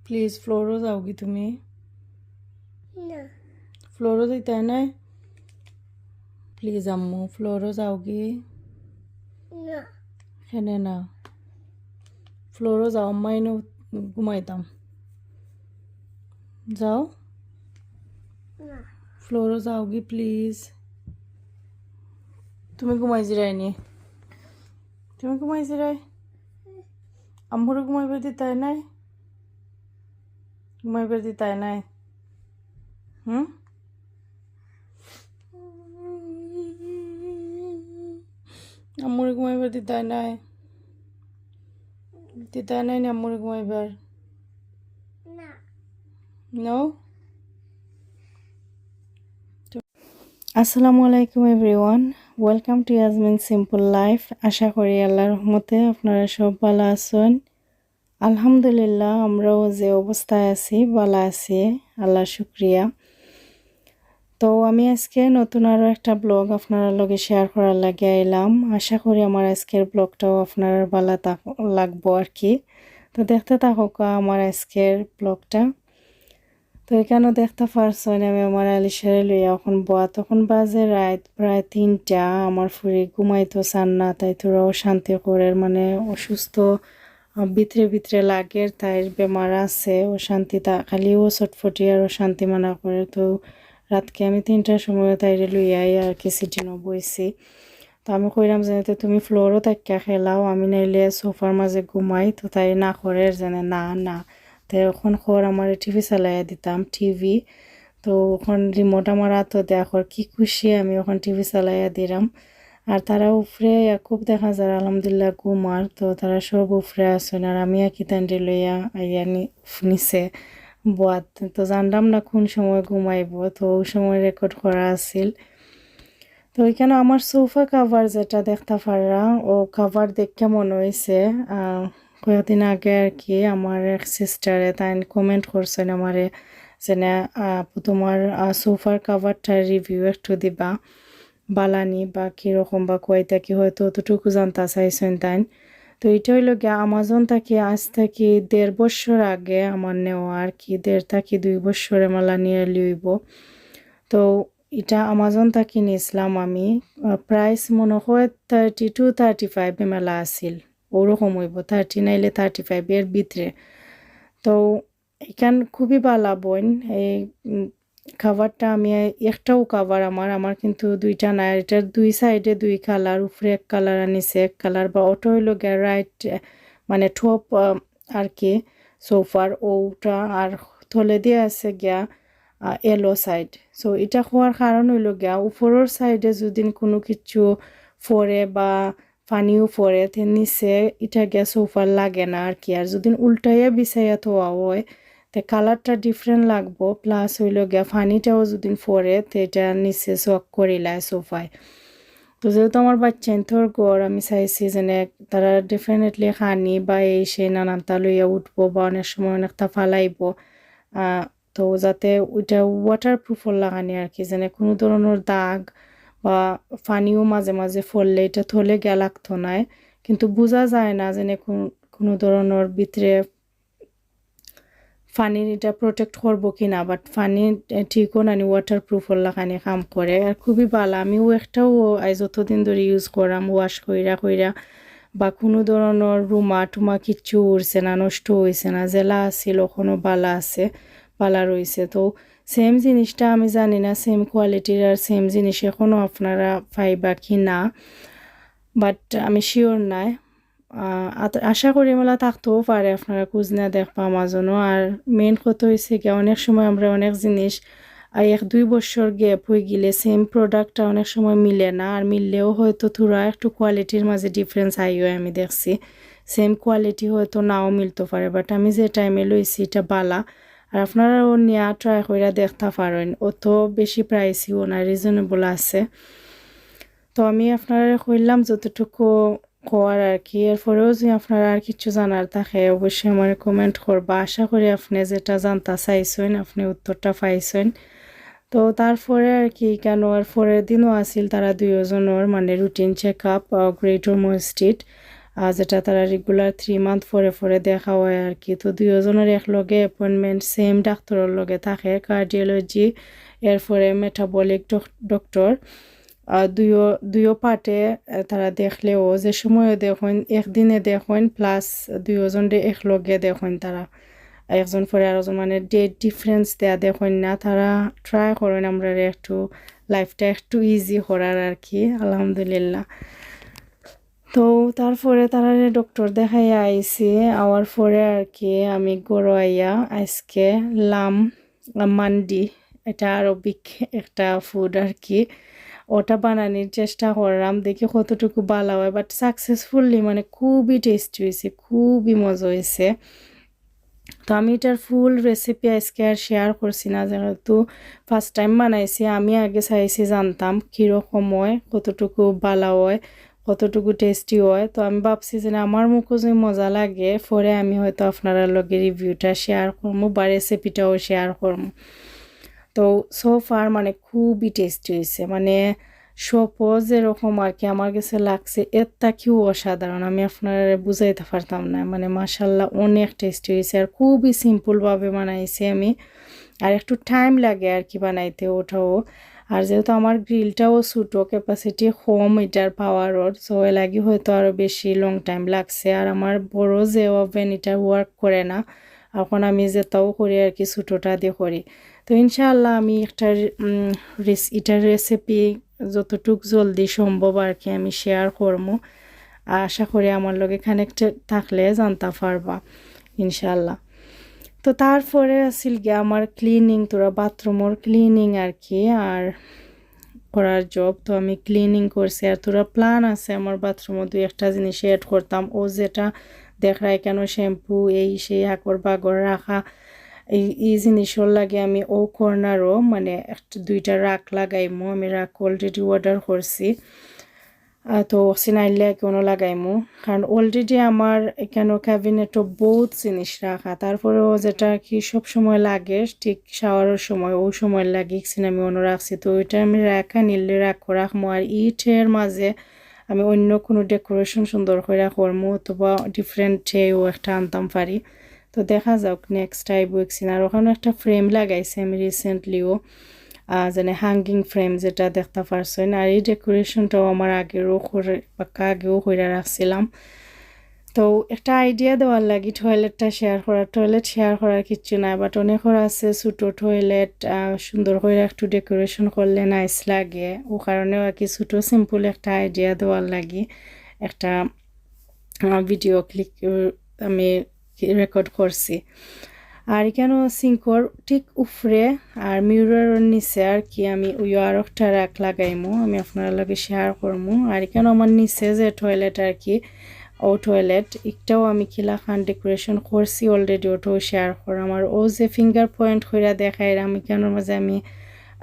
Please ফ্লোরও যাও কি তুমি? না ফ্লোরও যাইতে নাই? প্লিজ আম্মু ফ্লোরও যাও কি? না হেনে না, ফ্লোরও যাও, আম্মাই ঘুমাইতাম। যাও, না ফ্লোরও যাও কি প্লিজ? তুমি ঘুমাই জিরাইনি? তুমি ঘুমাই জিরাই? আম্মুরও ঘুমাইবার দিতাই নাই? ঘুমাইবার দিতাই নাই? হুম? আম্মুরে ঘুমাইবার দিতাই নাই? দিতাই নাই না আম্মুরে ঘুমাইবার? না নো। আসসালামু আলাইকুম everyone, welcome to Yasmin simple life. আশা করি আল্লাহর রহমতে আপনারা সব ভালো আছেন। আলহামদুলিল্লাহ, আমরাও যে অবস্থায় আছি ভালো আছি, আল্লাহর শুকরিয়া। তো আমি আজকে নতুন আরও একটা ব্লগ আপনার লগে শেয়ার করার লাগে আইলাম। আশা করি আমার আজকের ব্লগটাও আপনার ভালো লাগবো আর কি। তো দেখতে থাকুক আমার আজকের ব্লগটা। তো এখানেও দেখতে পারছেন আমি আমার আলিশারে লইয়া এখন বয়া, তখন বাজে রাত প্রায় 3টা। আমার ফুরি ঘুমাইতো চান না, তাই তোরাও শান্তি করে মানে অসুস্থ ভিতরে ভিতরে লাগের, তাই বেমার আছে ও শান্তি, তা খালিও ছটফটি আর শান্তি মানা করে। তো রাতকে আমি 3টার সময় তাইরে লইয়াই আর কি সিটিনও বইছি। তো আমি কইলাম যে তুমি ফ্লোরও তাক্কা খেলাও, আমি নাইলে সোফার মাঝে ঘুমাই। তো তাই না করে যেন না না, তো এখন খর আমার টিভি চালাইয়া দিতাম টিভি। তো ওখান রিমোট আমার হাতও দেখর কি খুশি, আমি ওখান টিভি চালাইয়া দিলাম। আর তারা উফরে খুব দেখা যায় আলহামদুলিল্লাহ ঘুমার, তো তারা সব উফরে আসেন আর আমি একই তান্ডি লইয়া আইয়া নিছে বাত। তো জানলাম না কোন সময় ঘুমাইব, তো ওই সময় রেকর্ড করা আছিল। তো ওইখানে আমার সোফা কাভার যেটা দেখতে পারা, ও কাভার দেখে মনে হয়েছে কয়েকদিন আগে আর কি আমার এক সিস্টারে তাই কমেন্ট করছেন আমারে যে আপু তোমার সোফার কাভারটার রিভিউ একটু দিবা, বালানি বা কীরকম বা কয়টা কি হয়তো অতটুকু জানতে চাইছেন তাই। তো এটা হইল গিয়ে আমাজন থেকে আজ থেকে 1.5 বছর আগে আমার নেওয়া আর কি, 1.5 থেকে 2 বছরে মালা নিয়ে লইব। তো এটা আমাজন থেকে নিয়েছিলাম আমি, প্রাইস মনে হয় 30 to 35 মেলা আসিল, ওরকম হইব 30 নাইলে 35 এর ভিতরে। তো এখান খুবই ভালো বোন এই খাবারটা। আমি একটাও কাভার আমার আমার কিন্তু দুইটা না, এটার দুই সাইডে দুই কালার, উপরে এক কালার আর নিচে এক কালার, বা অটো হইল গিয়া রাইট মানে টপ আর কি সোফার ওটা, আর থলে দিয়ে আছে গিয়া এলো সাইড। সো এটা হওয়ার কারণ হইল গিয়া উপরের সাইডে যদি কোনো কিছু ফরে বা পানিও পরে তে নিচে এটা গিয়া সোফার লাগে না আর কি। আর যদি উল্টাইয়া বিছাইয়া থোয়া হয় তে কালারটা ডিফারেন্ট লাগবো, প্লাস হইল গিয়া পানিটাও যদি পরে তে এটা নিচে শক করিলায় সোফায়। তো যেহেতু আমার বাচ্চা তোর গড়, আমি চাইছি যে তারা ডেফিনেটলি খানি বা এই সেই নানানটা লইয়া উঠবো বা অনেক সময় অনেকটা ফালাইব, তো যাতে ওইটা ওয়াটার প্রুফর লাগানি আর কি, যেন কোনো ধরনের দাগ বা পানিও মাঝে মাঝে ফললে এটা থলে গিয়া লাগতো না। কিন্তু বোঝা যায় না যেন কোনো ধরনের ভিতরে ফানির এটা প্রোটেক্ট করবো কিনা, বাট ফানি ঠিকও নানি ওয়াটার প্রুফর লাগানি কাম করে আর খুবই ভালো। আমিও একটাও যতদিন ধরে ইউজ করাম ওয়াশ কইরা কইরা বা কোনো ধরনের রুমা টুমা কিচ্ছু উড়ছে না, নষ্ট হয়েছে না, জেলা আছিল ওখানেও বালা আছে, বালা রয়েছে। তো সেম জিনিসটা আমি জানি না সেম কোয়ালিটির আর সেম জিনিস এখনও আপনারা পাইবা কি না, বাট আমি শিওর নাই। আশা করি মেলা থাকতেও পারে, আপনারা খোঁজ না দেখবা আমাজনও। আর মেইন কথা হয়েছে কি অনেক সময় আমরা অনেক জিনিস 1-2 বছর গ্যাপ হয়ে গেলে সেম প্রোডাক্টটা অনেক সময় মিলে না, আর মিললেও হয়তো থোড়া একটু কোয়ালিটির মাঝে ডিফারেন্স আইও, আমি দেখছি সেম কোয়ালিটি হয়তো নাও মিলতে পারে, বাট আমি যে টাইমে লইছি এটা বালা। আর আপনারাও নেওয়া ট্রাই করে দেখতে পারেন, অত বেশি প্রাইসিও না, রিজনেবল আছে। তো আমি আপনারা কইলাম যতটুকু হওয়ার আর কি। এরপরেও যদি আপনারা আর কিছু জানার থাকে অবশ্যই আমার কমেন্ট করবা। আশা করি আপনি যেটা জানতে চাইছেন আপনি উত্তরটা পাইছেন। তো তারপরে আর কি কেন আর পরের দিনও আসিল তারা দুইজনের মানে রুটিন চেক আপ গ্রেটার মসজিদ। যেটা তারা রেগুলার 3 মান্থ পরে দেখা হয় আর কি। তো দুজনের একলগে অ্যাপয়েন্টমেন্ট সেম ডাক্তারের লগে থাকে, কার্ডিওলজি এরপরে মেটাবলিক ডক্টর। দুইও পার্টে তারা দেখলেও যে সময় দেখেন একদিনে দেখেন প্লাস দুজনরে একলগে দেখেন তারা, একজন পরে আরেকজন মানে ডেট ডিফারেন্স দেয়া দেখেন না। তারা ট্রাই করেন আমরা একটু লাইফটা একটু ইজি করার আর কি, আলহামদুলিল্লাহ। তো তারপরে তারা ডক্টর দেখাই আইছি, আওয়ার পরে আর কি আমি গড় আইয়া আজকে লাম মান্ডি, এটা আরবিক একটা ফুড আর কি, ওটা বানানোর চেষ্টা করলাম, দেখি কতটুকু ভালো হয়। বাট সাকসেসফুলি মানে খুবই টেস্টি হয়েছে, খুবই মজা হয়েছে। তো আমি এটার ফুল রেসিপি আজকে আর শেয়ার করছি না, যেহেতু ফার্স্ট টাইম বানাইছি। আমি আগে চাইছি জানতাম কীরকম হয়, কতটুকু ভালো হয়, কতটুকু টেস্টি হয়। তো আমি ভাবছি যে আমার মুখও যদি মজা লাগে পরে আমি হয়তো আপনারা লগে রিভিউটা শেয়ার করবো বা রেসিপিটাও শেয়ার করবো। তো সো ফার মানে খুবই টেস্টি হয়েছে, মানে সপোজ এরকম আর কি আমার কাছে লাগছে, এরটা কিও অসাধারণ, আমি আপনারা বুঝাইতে পারতাম না। মানে মাশাল্লাহ অনেক টেস্টি হয়েছে, আর খুবই সিম্পলভাবে বানাইছি আমি, আর একটু টাইম লাগে আর কি বানাইতে ওটাও। আর যেহেতু আমার গ্রিলটাও ছোটো, ক্যাপাসিটি কম এটার পাওয়ারও, সো এ লাগি হয়তো আরও বেশি লং টাইম লাগছে। আর আমার বড় যে ওভেন এটা ওয়ার্ক করে না, এখন আমি যেটাও করি আর কি ছোটোটা দিয়ে করি। তো ইনশাআল্লাহ আমি এটার রেসিপি যতটুক জলদি সম্ভব আর কি আমি শেয়ার করবো। আশা করি আমার লগে কানেক্টেড থাকলে জানতে পারবা ইনশাআল্লাহ। তো তারপরে আসিল গিয়ে আমার ক্লিনিং, তোরা বাথরুমের ক্লিনিং আর কি আর করার জব। তো আমি ক্লিনিং করছি, আর তোরা প্ল্যান আছে আমার বাথরুমে দুই একটা জিনিস এড করতাম, ও যেটা দেখায় কেন শ্যাম্পু এই সেই আকর বাগর রাখা, এই জিনিসের লাগে আমি ও কর্নারও মানে একটা দুইটা রাখ লাগাইমু, আমি রাখ অলরেডি অর্ডার করছি। তো সিনাইলে কোনো লাগাইমু, কারণ অলরেডি আমার এখানে ক্যাবিনেটও বহুত জিনিস রাখা, তারপরেও যেটা কি সব সময় লাগে ঠিক শাওয়ারের সময় ওই সময় লাগে আমি অন্য রাখছি। তো ওইটা আমি রাখা নিলে রাখবো, আর ইটের মাঝে আমি অন্য কোনো ডেকোরেশন সুন্দর করে করবো, অথবা ডিফারেন্ট ট্রেও একটা আনতাম পারি। তো দেখা যাক নেক্সট টাইম বুঝছি। আর ওখানে একটা ফ্রেম লাগাইছি আমি রিসেন্টলিও, যেন হ্যাঙ্গিং ফ্রেম যেটা দেখতে পারছেন। আর এই ডেকোরেশনটাও আমার আগেও করে রাখছিলাম। তো একটা আইডিয়া দেওয়ার লাগি টয়লেটটা শেয়ার করার, টয়লেট শেয়ার করার কিচ্ছু নাই, বাট অনেকের আছে ছোটো টয়লেট সুন্দর করে একটু ডেকোরেশন করলে নাইস লাগে, ও কারণেও আর কি ছোটো সিম্পল একটা আইডিয়া দেওয়ার লাগি একটা ভিডিও ক্লিক আমি রেকর্ড করছি। আর এখানেও সিঙ্কর ঠিক উপরে আর মিররের নিচে আর কি আমি ওই আর একটা রাখ লাগাইমু, আমি আপনার লগে শেয়ার করবো। আর এখানে আমার নিচে যে টয়লেট আর কি, ও টয়লেট একটাও আমি কিলাখান ডেকোরেশন করছি অলরেডি, ওটাও শেয়ার করলাম। আর ও যে ফিঙ্গার পয়েন্ট করে দেখাইলাম এখানের মাঝে আমি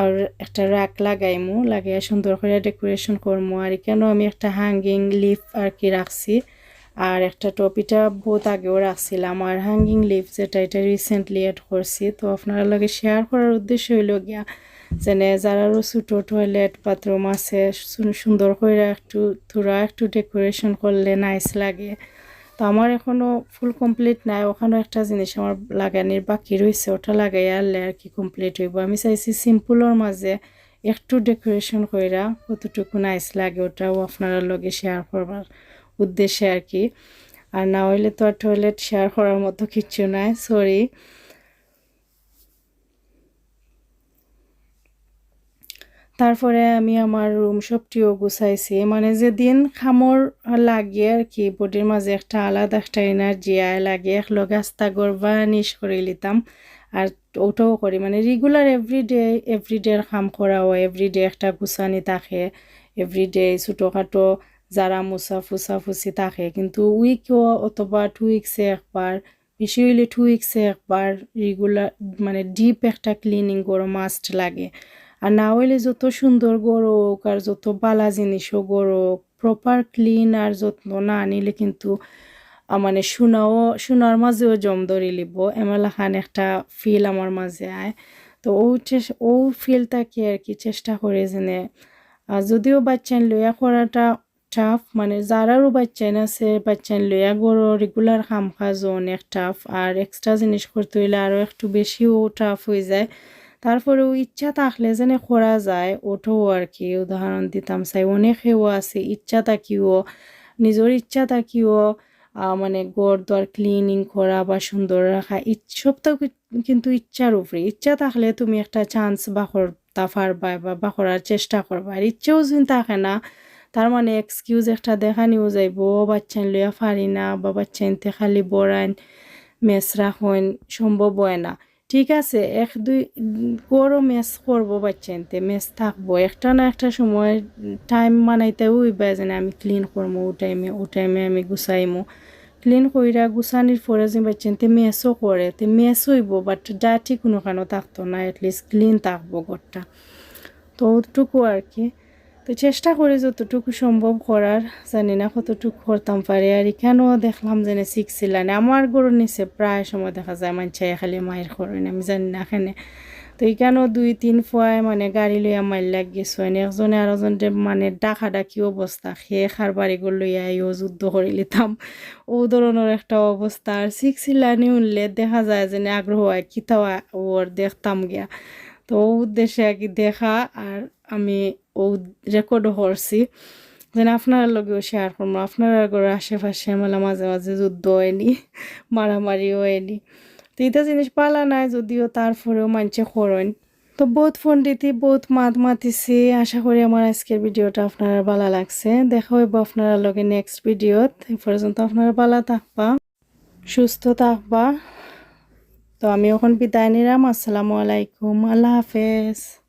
আর একটা রাখ লাগাইমু, লাগিয়ে সুন্দর করে ডেকোরেশন করবো। আর এখানেও আমি একটা হ্যাঙ্গিং লিফ আর কি রাখছি, আর একটা টপিটা বহুত আগেও রাখছিলাম। আর হ্যাঙ্গিং লিফ যেটা এটা রিসেন্টলি এড করছি। তো আপনারা লগে শেয়ার করার উদ্দেশ্য হইল গিয়া যেনে যারারও ছোটো টয়লেট বাথরুম আছে সুন্দর করে একটু ডেকোরেশন করলে নাইস লাগে। তো আমার এখনও ফুল কমপ্লিট নাই, ওখানেও একটা জিনিস আমার লাগানির বাকি রয়েছে, ওটা লাগাই আনলে আর কি কমপ্লিট হইব। আমি চাইছি সিম্পলের মাঝে একটু ডেকোরেশন কইরা কতটুকু নাইস লাগে ওটাও আপনারা লগে শেয়ার করবার উদ্দেশ্যে আর কি। আর না হইলে তো আর টয়লেট শেয়ার করার মতো কিচ্ছু নাই, সরি। তারপরে আমি আমার রুম সবটিও গুছাইছি, মানে যেদিন খামর লাগে আর কি বডির মাঝে একটা আলাদা একটা এনার্জি আয় লাগে, একলগে আস্তা গড়বা নিশ করে লিতাম। আর ওটাও করি মানে রেগুলার এভরিডে কাম করা হয়, এভরিডে একটা গুছানি থাকে, এভরিডে ছোটোখাটো যারা ফুসি থাকে। কিন্তু উইকও অথবা 2 উইকসে একবার, বেশি হইলে 2 উইকসে একবার রেগুলার মানে ডিপ একটা ক্লিনিং করো মাস্ট লাগে। আর না হইলে যত সুন্দর গড়ক আর যত বালা জিনিসও গড়ক প্রপার ক্লিন আর যত্ন না আনিলে কিন্তু মানে শোনার মাঝেও জম ধরে লিব এমন একটা ফিল আমার মাঝে আয়। তো ও ফিলটাকে আর কি চেষ্টা করে যেনে, যদিও বাচ্চা লইয়া করাটা টাফ মানে যারারও বাচ্চাইন আছে বাচ্চাইন লইয়া গরো রেগুলার কাম কাজও অনেক টাফ আর এক্সট্রা জিনিস করতে হইলে আরও একটু বেশিও টাফ হয়ে যায় তারপরেও ইচ্ছা থাকলে যেন করা যায় ওটাও আর কি উদাহরণ দিতাম চাই অনেকেও আছে ইচ্ছা থাকিও নিজের ইচ্ছা থাকিও মানে ঘর দর ক্লিনিং করা বা সুন্দর রাখা সবটা কিন্তু ইচ্ছার উপরে ইচ্ছা থাকলে তুমি একটা চান্স বা করতে পারবা বা করার চেষ্টা করবা আর ইচ্ছেও যদি থাকে না তার মানে এক্সকিউজ একটা দেখানিও যাইব বাচ্চান লইয়া পারি না বা বাচ্চাইনতে খালি বড়াইন মেস রাখেন সম্ভব হয় না ঠিক আছে এক দুই গরো মেস করবো বাচ্চাইনতে মেস থাকবো একটা না একটা সময় টাইম মানাইতেও হইবা যে আমি ক্লিন করবো ও টাইমে আমি গুছাইমো ক্লিন কইরা গুছানির পরে যে বাচ্চাইনতে মেসও করে তে মেস হইব বাট ডাটি কোনো কেন থাকতো না অ্যাটলিস্ট ক্লিন থাকবো ঘরটা তো ওটুকু আর কি তো চেষ্টা করি যতটুকু সম্ভব করার জানি না কতটুকু করতাম পারি আর এখানেও দেখলাম যে শিখছিলেন আমার গরুর নিচে প্রায় সময় দেখা যায় মানছে খালি মায়ের করেন আমি জানি না এখানে তো এখানেও 2-3 ফুয়ায় মানে গাড়ি লইয়া মাইল লাগিয়েছো একজনে আরেকজনকে মানে ডাকি অবস্থা খেয়ে খার বাড়িগুলো লইয়া ইও যুদ্ধ করে লিতাম ও ধরনের একটা অবস্থা আর শিখছিলানি উনলে দেখা যায় যে আগ্রহ হয় কিতাও ওর দেখতাম গিয়া তো ও উদ্দেশ্যে আর কি দেখা আর আমি ও রেকর্ডও করছি যেন আপনার লগেও শেয়ার করবো আপনারা ঘরের আশেপাশে মেলা মাঝে মাঝে যুদ্ধ হয়নি মারামারি হয়নি তো এটা জিনিস পালা নাই যদিও তারপরেও মানছে করেন তো বহুত ফোন দিতে বহুত মাতিছি আশা করি আমার আজকের ভিডিওটা আপনারা ভালো লাগছে দেখা হইব আপনারা লগে নেক্সট ভিডিওত এই পর্যন্ত আপনারা ভালো থাকবা সুস্থ থাকবা তো আমি এখন বিদায় নিলাম আসসালামু আলাইকুম আল্লাহ হাফেজ